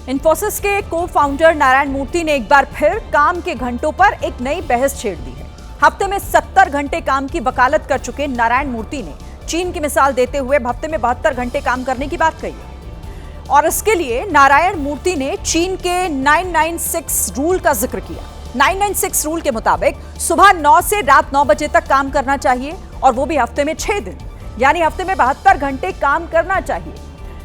इन्फोसिस के को फाउंडर नारायण मूर्ति ने एक बार फिर काम के घंटों पर एक नई बहस छेड़ दी है। हफ्ते में 70 घंटे काम की वकालत कर चुके नारायण मूर्ति ने चीन की मिसाल देते हुए हफ्ते में 72 घंटे काम करने की बात कही है। और इसके लिए नारायण मूर्ति ने चीन के 996 रूल का जिक्र किया। 996 रूल के मुताबिक सुबह 9 से रात 9 बजे तक काम करना चाहिए और वो भी हफ्ते में 6 दिन, यानी हफ्ते में 72 घंटे काम करना चाहिए।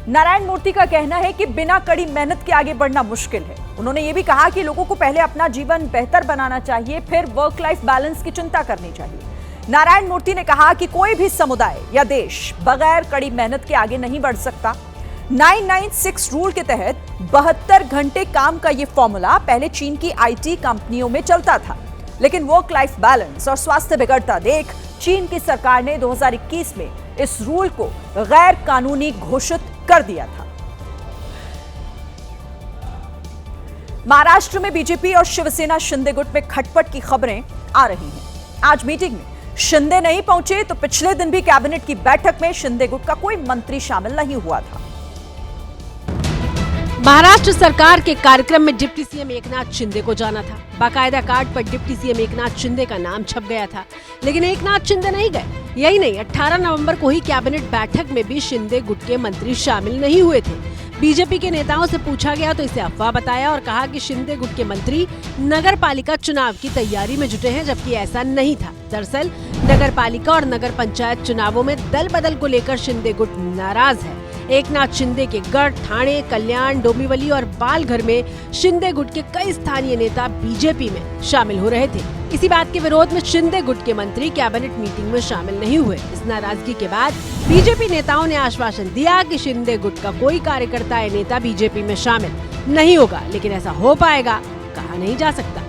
नारायण मूर्ति का कहना है कि बिना कड़ी मेहनत के आगे बढ़ना मुश्किल है। उन्होंने ये भी कहा कि लोगों को पहले अपना जीवन बेहतर बनाना चाहिए, फिर वर्क लाइफ बैलेंस की चिंता करनी चाहिए। नारायण मूर्ति ने कहा कि कोई भी समुदाय या देश बगैर कड़ी मेहनत के आगे नहीं बढ़ सकता। 996 रूल के तहत 72 घंटे काम का ये फॉर्मूला पहले चीन की आईटी कंपनियों में चलता था, लेकिन वर्क लाइफ बैलेंस और स्वास्थ्य बिगड़ता देख चीन की सरकार ने 2021 में इस रूल को गैर कानूनी घोषित कर दिया था। महाराष्ट्र में बीजेपी और शिवसेना शिंदे गुट में खटपट की खबरें आ रही हैं। आज मीटिंग में शिंदे नहीं पहुंचे तो पिछले दिन भी कैबिनेट की बैठक में शिंदे गुट का कोई मंत्री शामिल नहीं हुआ था। महाराष्ट्र सरकार के कार्यक्रम में डिप्टी सीएम एकनाथ शिंदे को जाना था। बाकायदा कार्ड पर डिप्टी सीएम एकनाथ शिंदे का नाम छप गया था, लेकिन एकनाथ शिंदे नहीं गए। यही नहीं, 18 नवंबर को ही कैबिनेट बैठक में भी शिंदे गुट के मंत्री शामिल नहीं हुए थे। बीजेपी के नेताओं से पूछा गया तो इसे अफवाह बताया और कहा कि शिंदे गुट के मंत्री नगर पालिका चुनाव की तैयारी में जुटे हैं, जबकि ऐसा नहीं था। दरअसल नगर पालिका और नगर पंचायत चुनावों में दल बदल को लेकर शिंदे गुट नाराज है। एकनाथ शिंदे के गढ़, ठाणे, कल्याण, डोंबिवली और पालघर में शिंदे गुट के कई स्थानीय नेता बीजेपी में शामिल हो रहे थे। इसी बात के विरोध में शिंदे गुट के मंत्री कैबिनेट मीटिंग में शामिल नहीं हुए। इस नाराजगी के बाद बीजेपी नेताओं ने आश्वासन दिया कि शिंदे गुट का कोई कार्यकर्ता या नेता बीजेपी में शामिल नहीं होगा, लेकिन ऐसा हो पाएगा कहा नहीं जा सकता।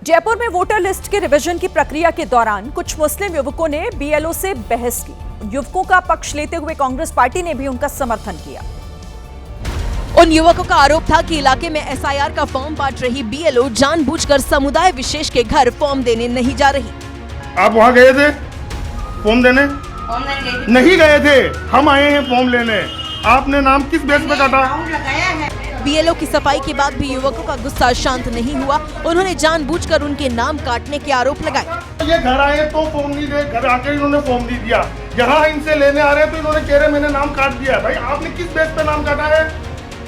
जयपुर में वोटर लिस्ट के रिवीजन की प्रक्रिया के दौरान कुछ मुस्लिम युवकों ने बीएलओ से बहस की। युवकों का पक्ष लेते हुए कांग्रेस पार्टी ने भी उनका समर्थन किया। उन युवकों का आरोप था कि इलाके में एसआईआर का फॉर्म बांट रही बीएलओ जानबूझकर समुदाय विशेष के घर फॉर्म देने नहीं जा रही। आप वहाँ गए थे फॉर्म देने? नहीं गए थे, हम आए हैं फॉर्म लेने। आपने नाम किस बेस पे काटा? बीएलओ की सफाई के बाद भी युवकों का गुस्सा शांत नहीं हुआ। उन्होंने जानबूझकर उनके नाम काटने के आरोप लगाए। ये घर आए तो फॉर्म नहीं दे, घर आके इन्होंने फॉर्म नहीं दिया। यहाँ इनसे लेने आ रहे हैं तो इन्होंने कह रहे मैंने नाम काट दिया। भाई आपने किस बेस पे नाम काटा है?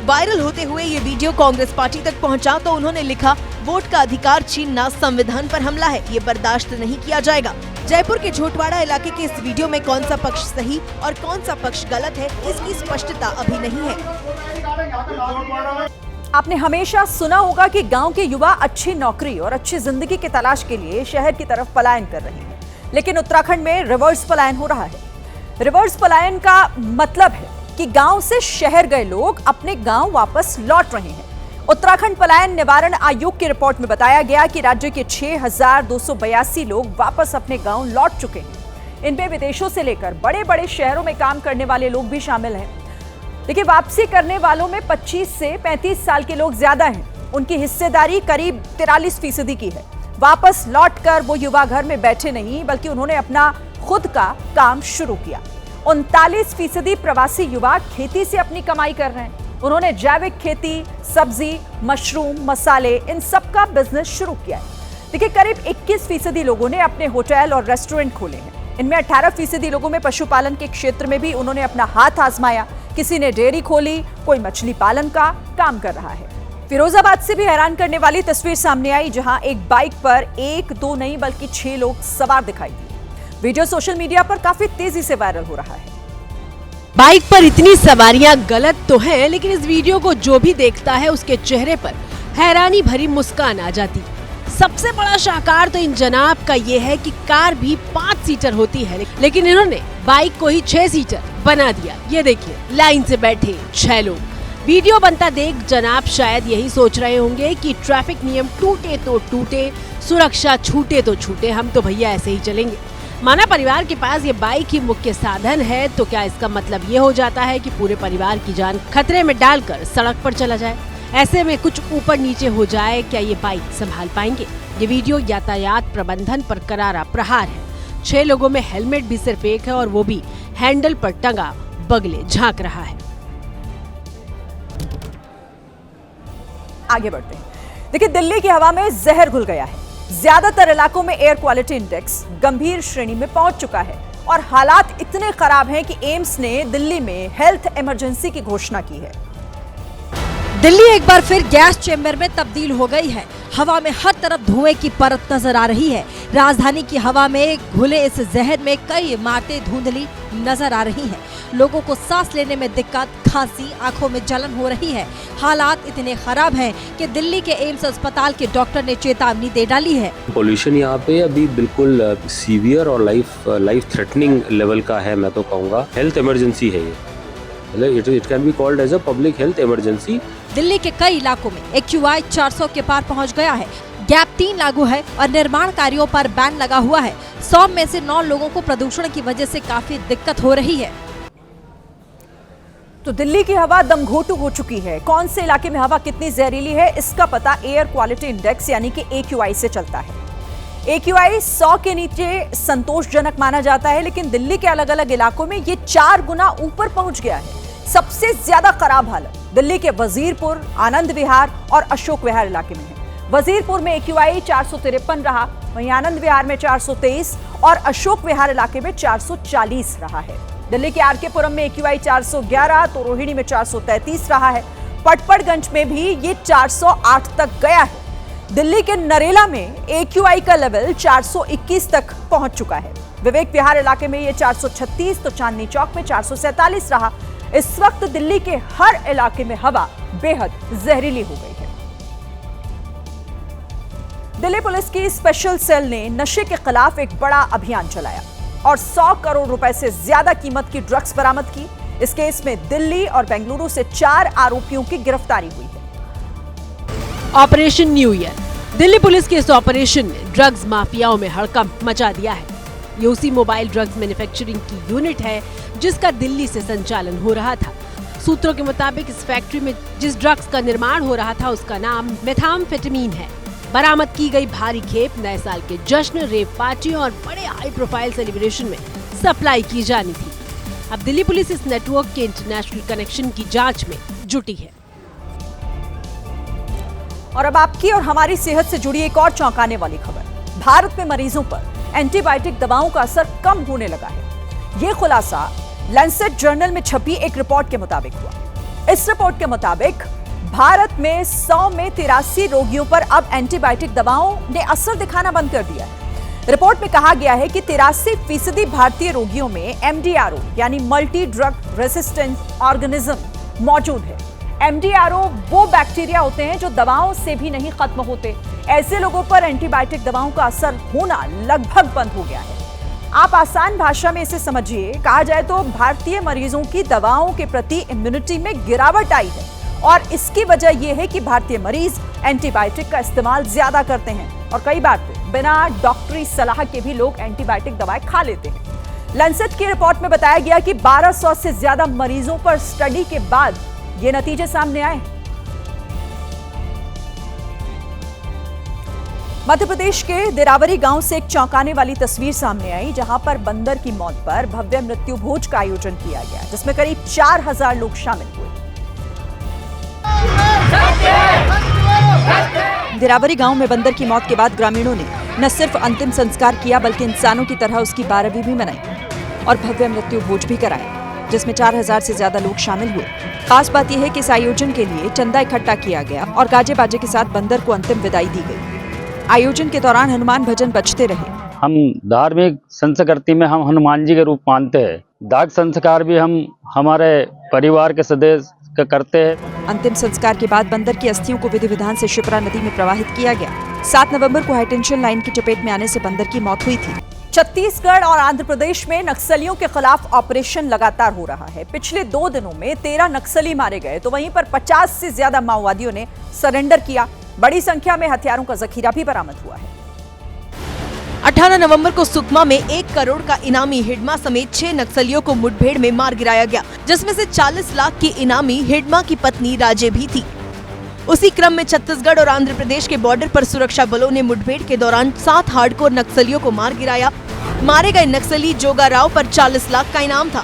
वायरल होते हुए ये वीडियो कांग्रेस पार्टी तक पहुंचा तो उन्होंने लिखा, वोट का अधिकार छीनना संविधान पर हमला है, ये बर्दाश्त नहीं किया जाएगा। जयपुर के झोटवाड़ा इलाके के इस वीडियो में कौन सा पक्ष सही और कौन सा पक्ष गलत है, इसकी स्पष्टता अभी नहीं है। आपने हमेशा सुना होगा कि गांव के युवा अच्छी नौकरी और अच्छी जिंदगी की तलाश के लिए शहर की तरफ पलायन कर रहे हैं, लेकिन उत्तराखंड में रिवर्स पलायन हो रहा है। रिवर्स पलायन का मतलब है कि गांव से शहर गए लोग अपने गांव वापस लौट रहे हैं। उत्तराखंड पलायन निवारण आयोग की रिपोर्ट में बताया गया कि राज्य के 6,282 लोग वापस अपने गांव लौट चुके हैं। इनमें विदेशों से लेकर बड़े बड़े शहरों में काम करने वाले लोग भी शामिल हैं। देखिए, वापसी करने वालों में 25 से 35 साल के लोग ज्यादा हैं। उनकी हिस्सेदारी करीब 43% की है। वापस लौटकर वो युवा घर में बैठे नहीं, बल्कि उन्होंने अपना खुद का काम शुरू किया। 39% प्रवासी युवा खेती से अपनी कमाई कर रहे हैं। उन्होंने जैविक खेती, सब्जी, मशरूम, मसाले, इन सब का बिजनेस शुरू किया है। देखिए, करीब 21% लोगों ने अपने होटल और रेस्टोरेंट खोले हैं। इनमें 18% लोगों में पशुपालन के क्षेत्र में भी उन्होंने अपना हाथ आजमाया। किसी ने डेयरी खोली, कोई मछली पालन का काम कर रहा है। फिरोजाबाद से भी हैरान करने वाली तस्वीर सामने आई, जहां एक बाइक पर 1-2 नहीं बल्कि 6 लोग सवार दिखाई दिए। वीडियो सोशल मीडिया पर काफी तेजी से वायरल हो रहा है। बाइक पर इतनी सवारियां गलत तो हैं, लेकिन इस वीडियो को जो भी देखता है उसके चेहरे पर हैरानी भरी मुस्कान आ जाती। सबसे बड़ा शाहकार तो इन जनाब का ये है कि कार भी 5 सीटर होती है, लेकिन इन्होंने बाइक को ही 6 सीटर बना दिया। ये देखिए, लाइन से बैठे 6 लोग। वीडियो बनता देख जनाब शायद यही सोच रहे होंगे कि ट्रैफिक नियम टूटे तो टूटे, सुरक्षा छूटे तो छूटे, हम तो भैया ऐसे ही चलेंगे। माना परिवार के पास ये बाइक ही मुख्य साधन है, तो क्या इसका मतलब ये हो जाता है कि पूरे परिवार की जान खतरे में डालकर सड़क पर चला जाए? ऐसे में कुछ ऊपर नीचे हो जाए, क्या ये बाइक संभाल पाएंगे? ये वीडियो यातायात प्रबंधन पर करारा प्रहार है। 6 लोगों में हेलमेट भी सिर्फ एक है, और वो भी हैंडल पर टंगा बगले झांक रहा है। आगे बढ़ते हैं। देखिए, दिल्ली की हवा में जहर घुल गया है। ज्यादातर इलाकों में एयर क्वालिटी इंडेक्स गंभीर श्रेणी में पहुंच चुका है और हालात इतने खराब हैं कि एम्स ने दिल्ली में हेल्थ इमरजेंसी की घोषणा की है। दिल्ली एक बार फिर गैस चेंबर में तब्दील हो गई है। हवा में हर तरफ धुएं की परत नजर आ रही है। राजधानी की हवा में घुले इस जहर में कई इमारतें धुंधली नजर आ रही हैं। लोगों को सांस लेने में दिक्कत, खांसी, आंखों में जलन हो रही है। हालात इतने खराब हैं कि दिल्ली के एम्स अस्पताल के डॉक्टर ने चेतावनी दे डाली है। पोल्यूशन यहाँ पे अभी बिल्कुल सीवियर और लाइफ थ्रेटनिंग लेवल का है। मैं तो कहूँगा हेल्थ इमरजेंसी है ये। It can be called as a public health emergency. Delhi के कई इलाकों में AQI 400 के पार पहुंच गया है। गैप 3 लागू है और निर्माण कार्यों पर बैन लगा हुआ है। 100 में से 9 लोगों को प्रदूषण की वजह से काफी दिक्कत हो रही है। तो दिल्ली की हवा दमघोटू हो चुकी है। कौन से इलाके में हवा कितनी जहरीली है, इसका पता एयर क्वालिटी इंडेक्स यानी कि AQI से चलता है। AQI 100 के नीचे संतोषजनक माना जाता है, लेकिन दिल्ली के अलग अलग इलाकों में ये 4 गुना ऊपर पहुंच गया है। सबसे ज्यादा खराब हालत दिल्ली के वजीरपुर, आनंद विहार और अशोक विहार इलाके में है। वजीरपुर में AQI 453 रहा, वहीं आनंद विहार में 423 और अशोक विहार इलाके में 440 रहा है। दिल्ली के RK पुरम में AQI 411 तो रोहिणी में 433 रहा है। पटपड़गंज में भी ये 408 तक गया है। दिल्ली के नरेला में AQI का लेवल 421 तक पहुंच चुका है। विवेक विहार इलाके में ये 436 तो चांदनी चौक में 447 रहा। इस वक्त दिल्ली के हर इलाके में हवा बेहद जहरीली हो गई है। दिल्ली पुलिस की स्पेशल सेल ने नशे के खिलाफ एक बड़ा अभियान चलाया और 100 करोड़ रुपए से ज्यादा कीमत की ड्रग्स बरामद की। इस केस में दिल्ली और बेंगलुरु से 4 आरोपियों की गिरफ्तारी हुई है। Operation new year. Delhi police के इस ऑपरेशन ने ड्रग्स माफियाओं में हड़कंप मचा दिया है। ये उसी मोबाइल ड्रग्स मैन्युफैक्चरिंग की यूनिट है जिसका दिल्ली से संचालन हो रहा था। सूत्रों के मुताबिक इस फैक्ट्री में जिस ड्रग्स का निर्माण हो रहा था उसका नाम मेथाम्फेटामिन है। बरामद की गई भारी खेप नए साल के जश्न, रेव पार्टी और बड़े हाई प्रोफाइल सेलिब्रेशन में सप्लाई की जानी थी। अब दिल्ली पुलिस इस नेटवर्क के इंटरनेशनल कनेक्शन की जांच में जुटी है। और अब आपकी और हमारी सेहत से जुड़ी एक और चौंकाने वाली खबर। भारत में मरीजों पर एंटीबायोटिक दवाओं का असर कम होने लगा है। यह खुलासा लैंसेट जर्नल में छपी एक रिपोर्ट के मुताबिक हुआ। इस रिपोर्ट के मुताबिक भारत में 100 में 83 रोगियों पर अब एंटीबायोटिक दवाओं ने असर दिखाना बंद कर दिया है। रिपोर्ट में कहा गया है कि 83% भारतीय रोगियों में MDRO यानी मल्टी ड्रग रेसिस्टेंट ऑर्गेनिज्म मौजूद है। MDRO वो बैक्टीरिया होते हैं जो दवाओं से भी नहीं खत्म होते। ऐसे लोगों पर एंटीबायोटिक दवाओं का असर होना लगभग बंद हो गया है। आप आसान भाषा में इसे समझिए, कहा जाए तो भारतीय मरीजों की दवाओं के प्रति इम्यूनिटी में गिरावट आई है और इसकी वजह यह है कि भारतीय मरीज एंटीबायोटिक का इस्तेमाल ज्यादा करते हैं और कई बार तो बिना डॉक्टरी सलाह के भी लोग एंटीबायोटिक दवाएं खा लेते हैं। लैंसेट की रिपोर्ट में बताया गया कि 1200 से ज्यादा मरीजों पर स्टडी के बाद ये नतीजे सामने आए। मध्य प्रदेश के दिरावरी गांव से एक चौंकाने वाली तस्वीर सामने आई, जहां पर बंदर की मौत पर भव्य मृत्यु भोज का आयोजन किया गया, जिसमें करीब 4000 लोग शामिल हुए। दिरावरी गांव में बंदर की मौत के बाद ग्रामीणों ने न सिर्फ अंतिम संस्कार किया बल्कि इंसानों की तरह उसकी 12वीं भी मनाई और भव्य मृत्यु भोज भी कराया, जिसमें 4000 से ज्यादा लोग शामिल हुए। खास बात यह है कि इस आयोजन के लिए चंदा इकट्ठा किया गया और गाजे बाजे के साथ बंदर को अंतिम विदाई दी गई। आयोजन के दौरान हनुमान भजन बजते रहे। हम धार्मिक संस्कृति में हम हनुमान जी के रूप मानते हैं। दाह संस्कार भी हम हमारे परिवार के सदस्य का करते हैं। अंतिम संस्कार के बाद बंदर की अस्थियों को विधि विधान से शिप्रा नदी में प्रवाहित किया गया। 7 नवंबर को हाईटेंशन लाइन की चपेट में आने से बंदर की मौत हुई थी। छत्तीसगढ़ और आंध्र प्रदेश में नक्सलियों के खिलाफ ऑपरेशन लगातार हो रहा है। पिछले 2 दिनों में 13 नक्सली मारे गए तो वहीं पर 50 से ज्यादा माओवादियों ने सरेंडर किया। बड़ी संख्या में हथियारों का जखीरा भी बरामद हुआ है। 18 नवंबर को सुकमा में 1 करोड़ का इनामी हिडमा समेत 6 नक्सलियों को मुठभेड़ में मार गिराया गया, जिसमें से 40 लाख की इनामी हिडमा की पत्नी राजे भी थी। उसी क्रम में छत्तीसगढ़ और आंध्र प्रदेश के बॉर्डर पर सुरक्षा बलों ने मुठभेड़ के दौरान 7 हार्डकोर नक्सलियों को मार गिराया। मारे गए नक्सली जोगा राव पर 40 लाख का इनाम था।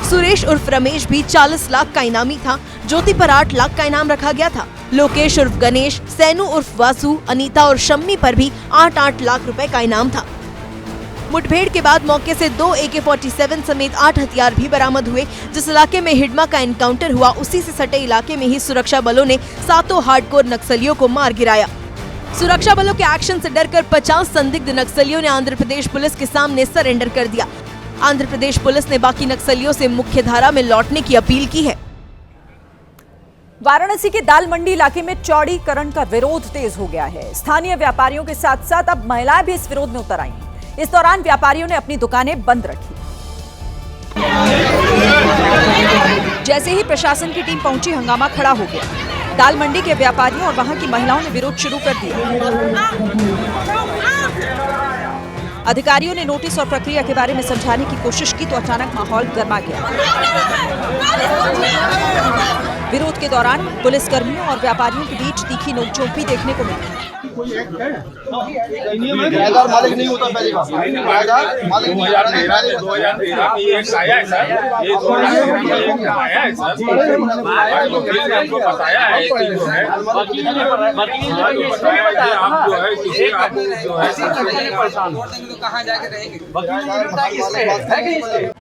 सुरेश उर्फ रमेश भी 40 लाख का इनामी था, ज्योति पर 8 लाख का इनाम रखा गया था। लोकेश उर्फ गणेश, सैनू उर्फ वासु, अनीता और शम्मी पर भी 8-8 लाख रुपए का इनाम था। मुठभेड़ के बाद मौके से 2 AK-47 समेत 8 हथियार भी बरामद हुए। जिस इलाके में हिडमा का एनकाउंटर हुआ, उसी से सटे इलाके में ही सुरक्षा बलों ने 7 हार्डकोर नक्सलियों को मार गिराया। सुरक्षा बलों के एक्शन से डरकर 50 संदिग्ध नक्सलियों ने आंध्र प्रदेश पुलिस के सामने सरेंडर कर दिया। आंध्र प्रदेश पुलिस ने बाकी नक्सलियों से मुख्य धारा में लौटने की अपील की है। वाराणसी के दाल मंडी इलाके में चौड़ीकरण का विरोध तेज हो गया है। स्थानीय व्यापारियों के साथ साथ अब महिलाएं भी इस विरोध में उतर आई हैं। इस दौरान व्यापारियों ने अपनी दुकानें बंद रखी। जैसे ही प्रशासन की टीम पहुंची, हंगामा खड़ा हो गया। दाल मंडी के व्यापारियों और वहां की महिलाओं ने विरोध शुरू कर दिया। अधिकारियों ने नोटिस और प्रक्रिया के बारे में समझाने की कोशिश की तो अचानक माहौल गर्मा गया। विरोध के दौरान पुलिसकर्मियों और व्यापारियों के बीच तीखी नोकझोंक भी देखने को मिली। मालिक नहीं होता पहली बात, मालिक 2013 में एक आया है सर, ये 2013 आया है सर, आपको बताया है कि जो है वकील ने बताया आप जो है किसी आप जो है परेशान हो, कहाँ जाके रहेंगे, वकील ने बताया किससे है कि